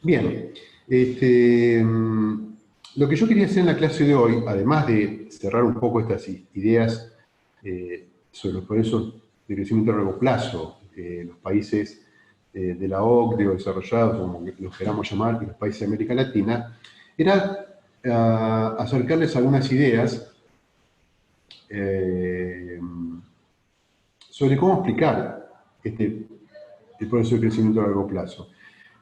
Bien, lo que yo quería hacer en la clase de hoy, además de cerrar un poco estas ideas sobre los procesos de crecimiento a largo plazo, los países de la OCDE o desarrollados, como los queramos llamar, y los países de América Latina, era acercarles algunas ideas eh, sobre cómo explicar el proceso de crecimiento a largo plazo.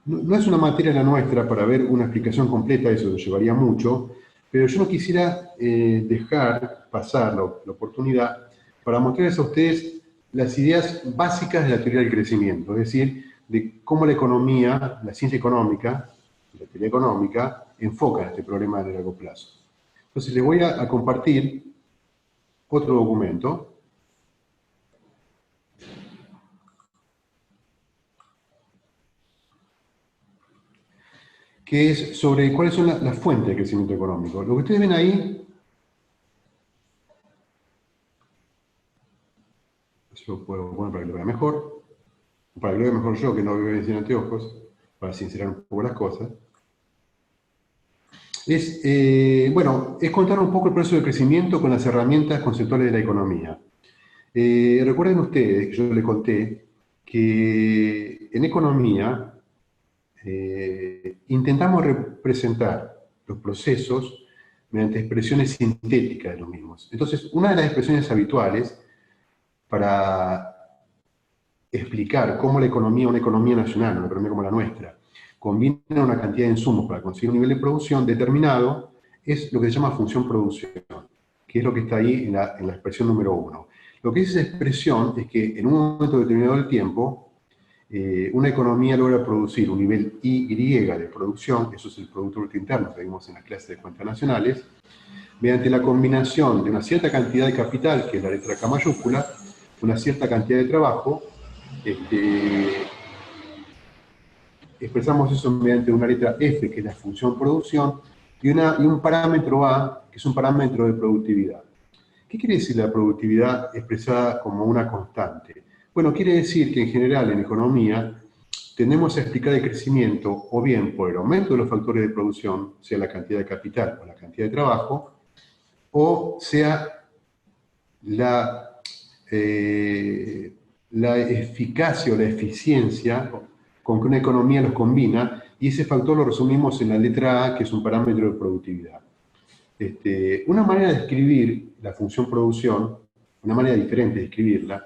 No es una materia la nuestra para ver una explicación completa, eso lo llevaría mucho, pero yo no quisiera dejar pasar la oportunidad para mostrarles a ustedes las ideas básicas de la teoría del crecimiento, es decir, de cómo la economía, la ciencia económica, la teoría económica, enfoca este problema de largo plazo. Entonces les voy a compartir otro documento que es sobre cuáles son las fuentes de crecimiento económico. Lo que ustedes ven ahí, yo lo puedo poner para que lo vean mejor, para que lo vea mejor yo, que no veo bien sin anteojos, para sincerar un poco las cosas, es contar un poco el proceso de crecimiento con las herramientas conceptuales de la economía. Recuerden ustedes que yo les conté que en economía intentamos representar los procesos mediante expresiones sintéticas de los mismos. Entonces, una de las expresiones habituales para explicar cómo la economía, una economía nacional, una economía como la nuestra, combina una cantidad de insumos para conseguir un nivel de producción determinado, es lo que se llama función producción, que es lo que está ahí en la expresión número 1. Lo que dice esa expresión es que en un momento determinado del tiempo, una economía logra producir un nivel Y de producción, eso es el Producto Bruto Interno que vimos en las clases de cuentas nacionales, mediante la combinación de una cierta cantidad de capital, que es la letra K mayúscula, una cierta cantidad de trabajo, expresamos eso mediante una letra F, que es la función producción, y un parámetro A, que es un parámetro de productividad. ¿Qué quiere decir la productividad expresada como una constante? Bueno, quiere decir que en general en economía tendemos a explicar el crecimiento o bien por el aumento de los factores de producción, sea la cantidad de capital o la cantidad de trabajo, o sea la, eh, la eficacia o la eficiencia con que una economía los combina, y ese factor lo resumimos en la letra A, que es un parámetro de productividad. Una manera de escribir la función producción, una manera diferente de escribirla,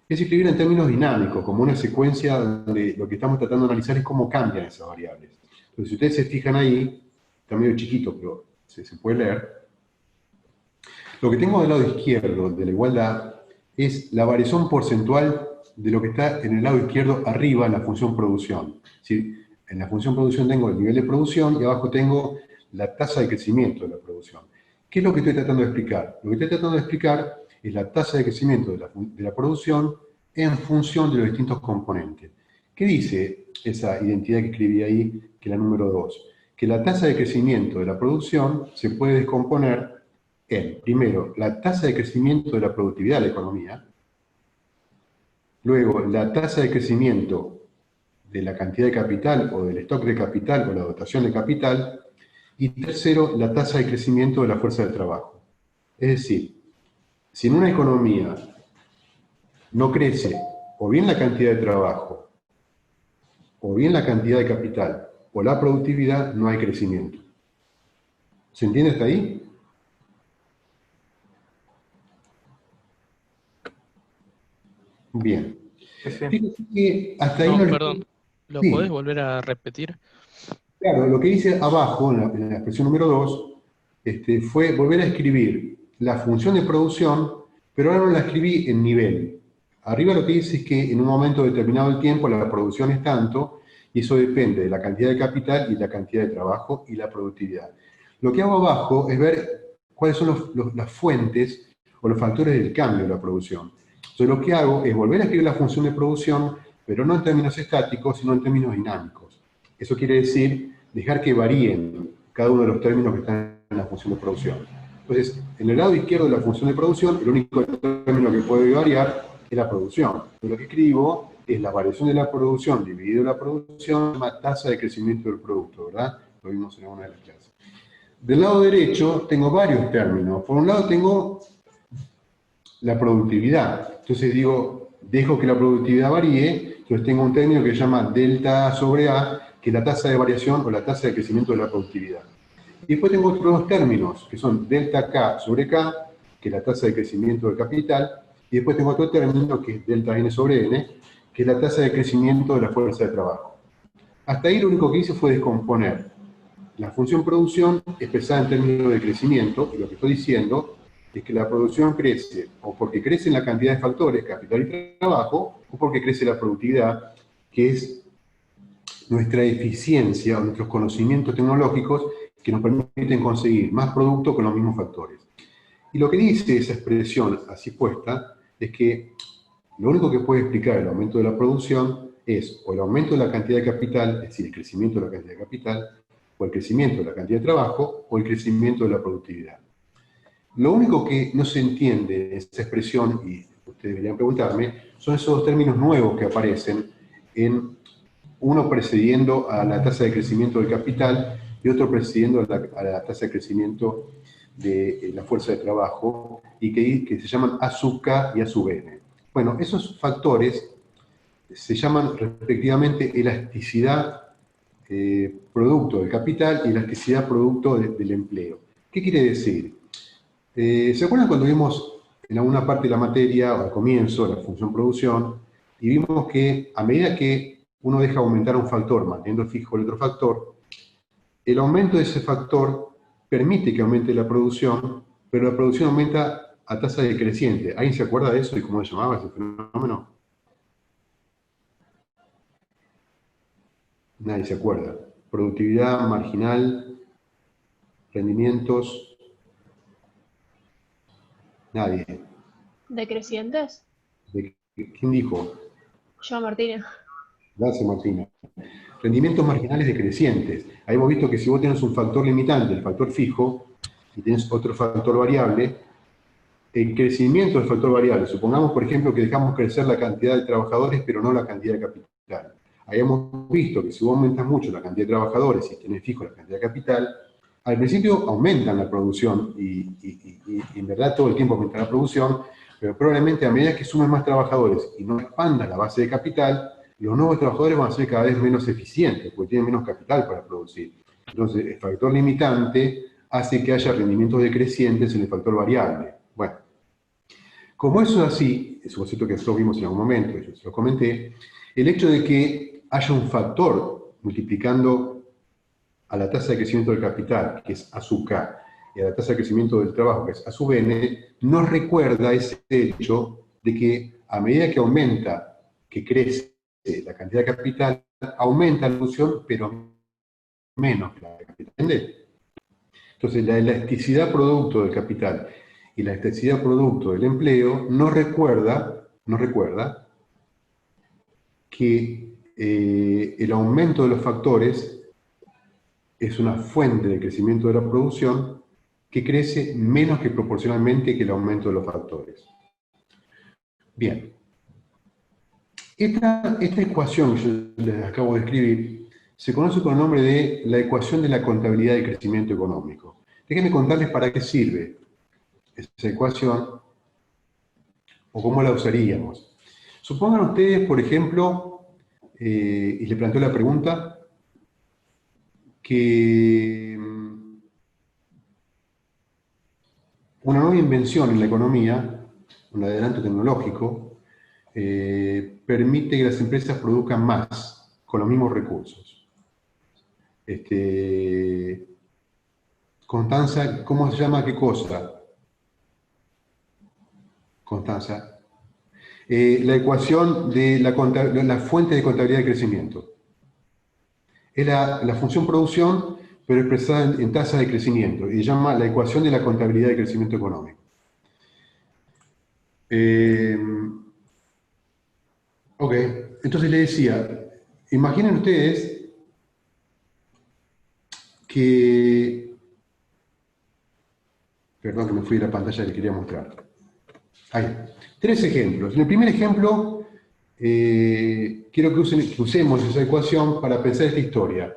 es escribirla en términos dinámicos, como una secuencia donde lo que estamos tratando de analizar es cómo cambian esas variables. Entonces, si ustedes se fijan ahí, está medio chiquito, pero se puede leer. Lo que tengo del lado izquierdo de la igualdad es la variación porcentual de lo que está en el lado izquierdo arriba en la función producción. ¿Sí? En la función producción tengo el nivel de producción y abajo tengo la tasa de crecimiento de la producción. ¿Qué es lo que estoy tratando de explicar? Lo que estoy tratando de explicar es la tasa de crecimiento de la producción en función de los distintos componentes. ¿Qué dice esa identidad que escribí ahí, que es la número 2? Que la tasa de crecimiento de la producción se puede descomponer en, primero, la tasa de crecimiento de la productividad de la economía, luego, la tasa de crecimiento de la cantidad de capital o del stock de capital o la dotación de capital, y tercero, la tasa de crecimiento de la fuerza de trabajo. Es decir, si en una economía no crece o bien la cantidad de trabajo, o bien la cantidad de capital, o la productividad, no hay crecimiento. ¿Se entiende hasta ahí? Bien. Sí, sí. Fíjense que hasta ahí No, no les... perdón. ¿Lo podés Sí, volver a repetir? claro, lo que hice abajo, en la expresión número 2, fue volver a escribir la función de producción, pero ahora no la escribí en nivel. Arriba lo que dice es que en un momento determinado del tiempo la producción es tanto, y eso depende de la cantidad de capital y la cantidad de trabajo y la productividad. Lo que hago abajo es ver cuáles son las fuentes o los factores del cambio de la producción. Entonces lo que hago es volver a escribir la función de producción, pero no en términos estáticos, sino en términos dinámicos. Eso quiere decir dejar que varíen cada uno de los términos que están en la función de producción. Entonces, en el lado izquierdo de la función de producción, el único término que puede variar es la producción. Pero lo que escribo es la variación de la producción dividido la producción, se llama tasa de crecimiento del producto, ¿verdad? Lo vimos en una de las clases. Del lado derecho tengo varios términos. Por un lado tengo la productividad. Entonces digo, dejo que la productividad varíe, entonces tengo un término que se llama delta sobre A, que es la tasa de variación o la tasa de crecimiento de la productividad. Y después tengo otros dos términos, que son delta K sobre K, que es la tasa de crecimiento del capital, y después tengo otro término, que es delta N sobre N, que es la tasa de crecimiento de la fuerza de trabajo. Hasta ahí lo único que hice fue descomponer la función producción expresada en términos de crecimiento, y lo que estoy diciendo es que la producción crece o porque crece en la cantidad de factores, capital y trabajo, o porque crece la productividad, que es nuestra eficiencia o nuestros conocimientos tecnológicos que nos permiten conseguir más producto con los mismos factores. Y lo que dice esa expresión así puesta es que lo único que puede explicar el aumento de la producción es o el aumento de la cantidad de capital, es decir, el crecimiento de la cantidad de capital, o el crecimiento de la cantidad de trabajo, o el crecimiento de la productividad. Lo único que no se entiende en esa expresión, y ustedes deberían preguntarme, son esos dos términos nuevos que aparecen en uno precediendo a la tasa de crecimiento del capital y otro precediendo a la tasa de crecimiento de la fuerza de trabajo, y que se llaman A sub K y A sub N. Bueno, esos factores se llaman respectivamente elasticidad producto del capital y elasticidad producto del empleo. ¿Qué quiere decir? ¿Se acuerdan cuando vimos en alguna parte de la materia, o al comienzo, la función producción, y vimos que a medida que uno deja aumentar un factor, manteniendo fijo el otro factor, el aumento de ese factor permite que aumente la producción, pero la producción aumenta a tasa decreciente? ¿Alguien se acuerda de eso y cómo se llamaba ese fenómeno? Nadie se acuerda. Productividad marginal, rendimientos, nadie. ¿Decrecientes? ¿Quién dijo? Yo, Martina. Gracias, Martina. Rendimientos marginales decrecientes. Ahí hemos visto que si vos tenés un factor limitante, el factor fijo, y tenés otro factor variable, el crecimiento del factor variable, supongamos por ejemplo que dejamos crecer la cantidad de trabajadores pero no la cantidad de capital. Ahí hemos visto que si vos aumentas mucho la cantidad de trabajadores y tenés fijo la cantidad de capital, al principio aumentan la producción y en verdad todo el tiempo aumenta la producción, pero probablemente a medida que sumen más trabajadores y no expandan la base de capital, los nuevos trabajadores van a ser cada vez menos eficientes porque tienen menos capital para producir. Entonces, el factor limitante hace que haya rendimientos decrecientes en el factor variable. Bueno, como eso es así, es un concepto que nosotros vimos en algún momento, yo se lo comenté, el hecho de que haya un factor multiplicando a la tasa de crecimiento del capital, que es A sub K, y a la tasa de crecimiento del trabajo, que es A sub N, nos recuerda ese hecho de que a medida que aumenta, que crece la cantidad de capital, aumenta la producción, pero menos que la de capital. ¿Entiendes? Entonces, la elasticidad producto del capital y la elasticidad producto del empleo nos recuerda que el aumento de los factores es una fuente de crecimiento de la producción que crece menos que proporcionalmente que el aumento de los factores. Bien. Esta ecuación que yo les acabo de escribir se conoce con el nombre de la ecuación de la contabilidad de crecimiento económico. Déjenme contarles para qué sirve esa ecuación o cómo la usaríamos. Supongan ustedes, por ejemplo, y le planteo la pregunta, que una nueva invención en la economía, un adelanto tecnológico, permite que las empresas produzcan más con los mismos recursos. Constanza, ¿cómo se llama qué cosa? Constanza. La ecuación de la fuente de contabilidad de crecimiento. Es la función producción, pero expresada en tasa de crecimiento, y se llama la ecuación de la contabilidad de crecimiento económico. Ok, entonces le decía, imaginen ustedes que... Perdón que me fui de la pantalla que quería mostrar. Ahí. Tres ejemplos. En el primer ejemplo, quiero que usemos esa ecuación para pensar esta historia.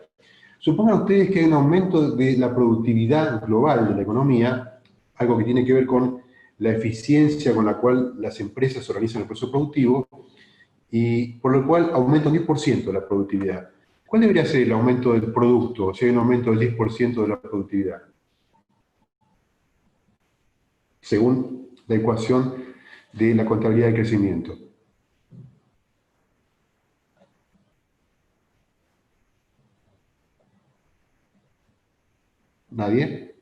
Supongan ustedes que hay un aumento de la productividad global de la economía, algo que tiene que ver con la eficiencia con la cual las empresas organizan el proceso productivo, y por lo cual aumenta un 10% la productividad. ¿Cuál debería ser el aumento del producto si hay un aumento del 10% de la productividad? Según la ecuación de la contabilidad de crecimiento. ¿Nadie?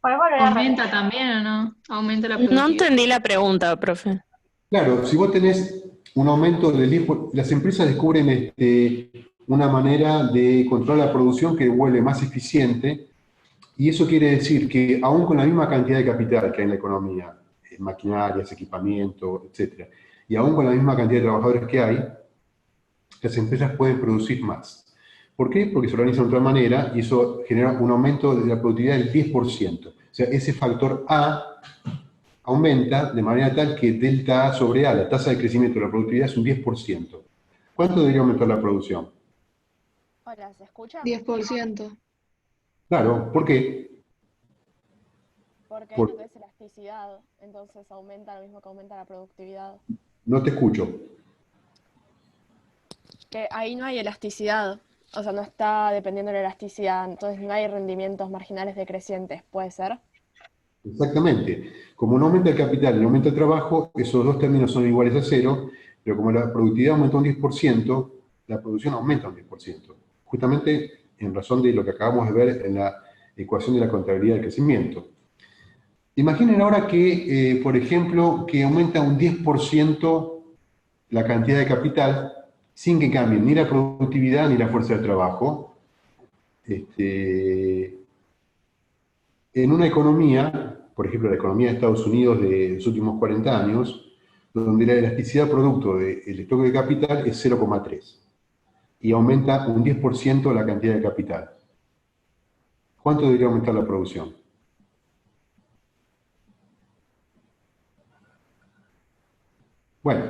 ¿Puedes volver a ¿Aumenta también o no? ¿Aumenta la No productividad? entendí la pregunta, profe. Claro, si vos tenés un aumento del 10%, las empresas descubren una manera de controlar la producción que vuelve más eficiente, y eso quiere decir que aún con la misma cantidad de capital que hay en la economía, maquinarias, equipamiento, etc., y aún con la misma cantidad de trabajadores que hay, las empresas pueden producir más. ¿Por qué? Porque se organizan de otra manera y eso genera un aumento de la productividad del 10%. O sea, ese factor A aumenta de manera tal que delta A sobre A, la tasa de crecimiento de la productividad, es un 10%. ¿Cuánto debería aumentar la producción? Hola, ¿se escucha? 10%. Claro, ¿por qué? Porque hay lo que es elasticidad, entonces aumenta lo mismo que aumenta la productividad. No te escucho. Que ahí no hay elasticidad, o sea, no está dependiendo de la elasticidad, entonces no hay rendimientos marginales decrecientes, ¿puede ser? Exactamente. Como no aumenta el capital y no aumenta el trabajo, esos dos términos son iguales a cero, pero como la productividad aumenta un 10%, la producción aumenta un 10%. Justamente en razón de lo que acabamos de ver en la ecuación de la contabilidad del crecimiento. Imaginen ahora que, por ejemplo, que aumenta un 10% la cantidad de capital sin que cambien ni la productividad ni la fuerza de trabajo. En una economía, por ejemplo, la economía de Estados Unidos de los últimos 40 años, donde la elasticidad producto del stock de capital es 0,3 y aumenta un 10% la cantidad de capital. ¿Cuánto debería aumentar la producción? Bueno,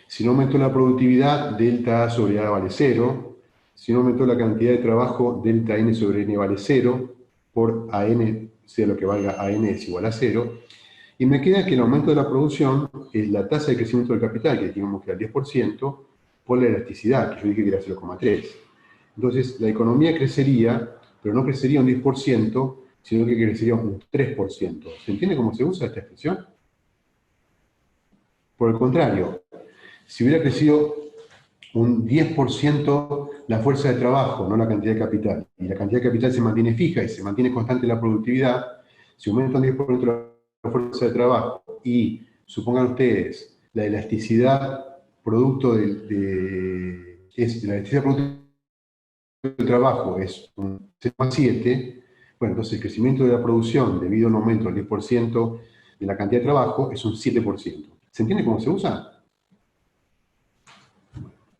si no aumentó la productividad, delta A sobre A vale 0. Si no aumentó la cantidad de trabajo, delta N sobre N vale 0. Por AN, sea lo que valga, AN es igual a 0. Y me queda que el aumento de la producción es la tasa de crecimiento del capital, que dijimos que era el 10%, por la elasticidad, que yo dije que era 0,3. Entonces, la economía crecería, pero no crecería un 10%, sino que crecería un 3%. ¿Se entiende cómo se usa esta expresión? Por el contrario, si hubiera crecido un 10% la fuerza de trabajo, no la cantidad de capital, y la cantidad de capital se mantiene fija y se mantiene constante la productividad, si aumenta un 10% la fuerza de trabajo y, supongan ustedes, la elasticidad producto la elasticidad producto del trabajo es un 0,7, bueno, entonces el crecimiento de la producción debido a un aumento del 10% de la cantidad de trabajo es un 7%. ¿Se entiende cómo se usa?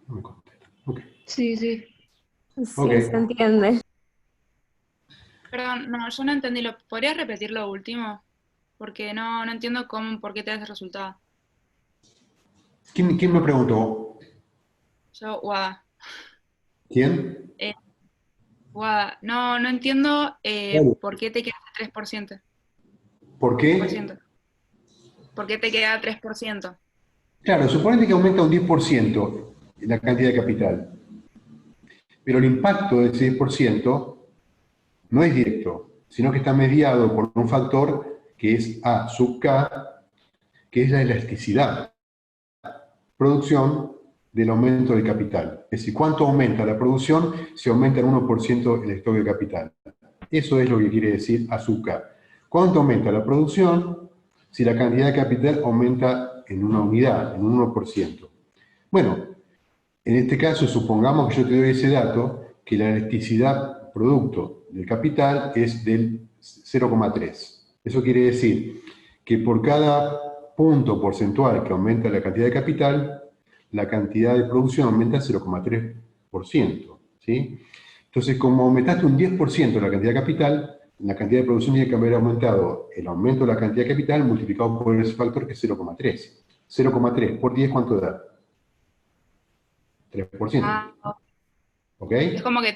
No me contesta. Ok. Sí. Sí, Ok. se entiende. Perdón, no, yo no entendí. ¿Podrías repetir lo último? Porque no entiendo por qué te da ese resultado. ¿Quién me preguntó? Yo, Wada. ¿Quién? Wada. No entiendo Claro. por qué te queda 3%. ¿Por qué? 3%. ¿Por qué te queda 3%? Claro, suponete que aumenta un 10% la cantidad de capital, pero el impacto de ese 10% no es directo, sino que está mediado por un factor que es A sub K, que es la elasticidad, producción del aumento del capital. Es decir, ¿cuánto aumenta la producción si aumenta el 1% el stock de capital? Eso es lo que quiere decir A sub K. ¿Cuánto aumenta la producción si la cantidad de capital aumenta en una unidad, en un 1%? Bueno, en este caso, supongamos que yo te doy ese dato, que la elasticidad producto del capital es del 0,3. Eso quiere decir que por cada punto porcentual que aumenta la cantidad de capital, la cantidad de producción aumenta 0,3%. ¿Sí? Entonces, como aumentaste un 10% la cantidad de capital, la cantidad de producción tiene que haber aumentado el aumento de la cantidad de capital multiplicado por ese factor que es 0,3. 0,3 por 10, ¿cuánto da? 3%. Ah, ¿Ok? es como que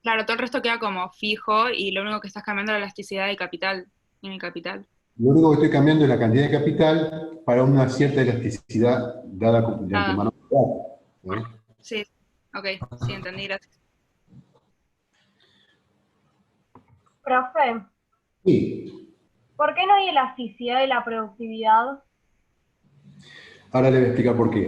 claro, todo el resto queda como fijo y lo único que estás cambiando es la elasticidad de capital, en el capital. Lo único que estoy cambiando es la cantidad de capital para una cierta elasticidad dada de antemano. ¿Eh? Sí, ok, sí, entendí, gracias. Profe, Sí, ¿por qué no hay elasticidad de la productividad? ahora le voy a explicar por qué.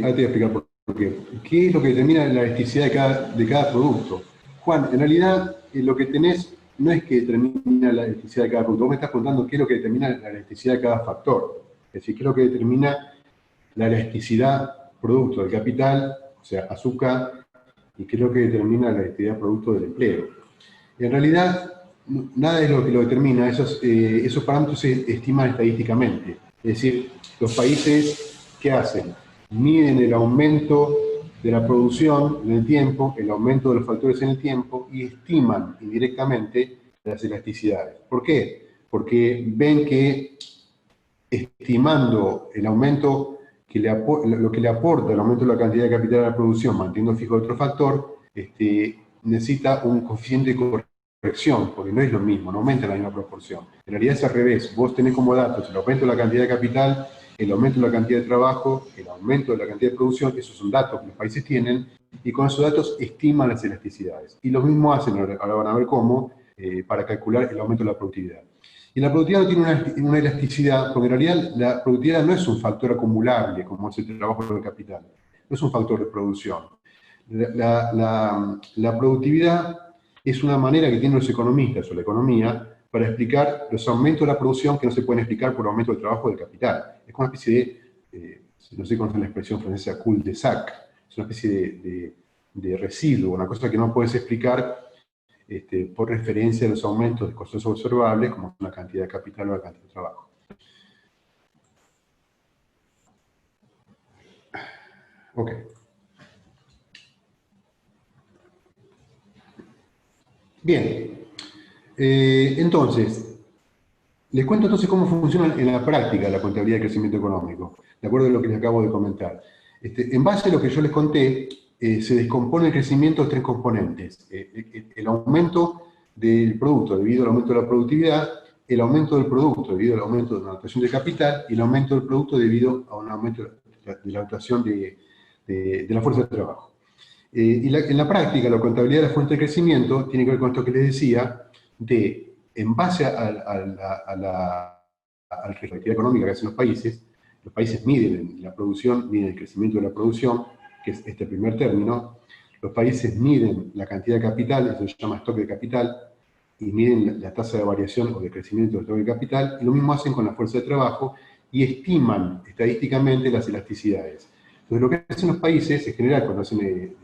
Ahora te voy a explicar por qué. ¿Qué es lo que determina la elasticidad de cada producto? Juan, en realidad lo que tenés no es que determina la elasticidad de cada producto. Vos me estás contando qué es lo que determina la elasticidad de cada factor. Es decir, qué es lo que determina la elasticidad producto del capital, o sea, azúcar, y qué es lo que determina la elasticidad producto del empleo. En realidad, nada es lo que lo determina, esos parámetros se estiman estadísticamente. Es decir, los países, ¿qué hacen? Miden el aumento de la producción en el tiempo, el aumento de los factores en el tiempo, y estiman indirectamente las elasticidades. ¿Por qué? Porque ven que estimando el aumento, lo que le aporta el aumento de la cantidad de capital a la producción, manteniendo fijo otro factor, necesita un coeficiente de corrección, porque no es lo mismo, no aumenta en la misma proporción. En realidad es al revés, vos tenés como datos el aumento de la cantidad de capital, el aumento de la cantidad de trabajo, el aumento de la cantidad de producción, esos son datos que los países tienen, y con esos datos estiman las elasticidades. Y lo mismo hacen, ahora van a ver cómo, para calcular el aumento de la productividad. Y la productividad no tiene una elasticidad, porque en realidad la productividad no es un factor acumulable, como es el trabajo del capital, no es un factor de producción. La productividad es una manera que tienen los economistas o la economía para explicar los aumentos de la producción que no se pueden explicar por aumento del trabajo del capital. Es como una especie de, no sé si conocen la expresión francesa cul-de-sac, es una especie de residuo, una cosa que no puedes explicar por referencia a los aumentos de costos observables, como la cantidad de capital o la cantidad de trabajo. Ok. Bien. Entonces, les cuento entonces cómo funciona en la práctica la contabilidad de crecimiento económico, de acuerdo a lo que les acabo de comentar. En base a lo que yo les conté, se descompone el crecimiento en tres componentes. El aumento del producto debido al aumento de la productividad, el aumento del producto debido al aumento de la dotación de capital y el aumento del producto debido a un aumento de la dotación de la fuerza de trabajo. En la práctica, la contabilidad de la fuente de crecimiento tiene que ver con esto que les decía, en base a la actividad económica que hacen los países miden la producción, miden el crecimiento de la producción, que es este primer término, los países miden la cantidad de capital, eso se llama stock de capital, y miden la tasa de variación o de crecimiento del stock de capital, y lo mismo hacen con la fuerza de trabajo, y estiman estadísticamente las elasticidades. Entonces, lo que hacen los países, en general, cuando hacen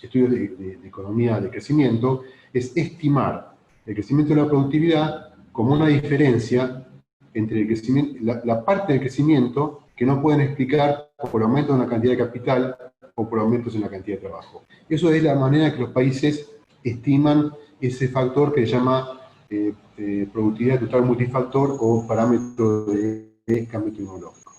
estudios de economía de crecimiento, es estimar el crecimiento de la productividad como una diferencia entre el crecimiento, la parte del crecimiento que no pueden explicar por aumento de una cantidad de capital o por aumentos en la cantidad de trabajo. Eso es la manera que los países estiman ese factor que se llama productividad total multifactor o parámetro de cambio tecnológico.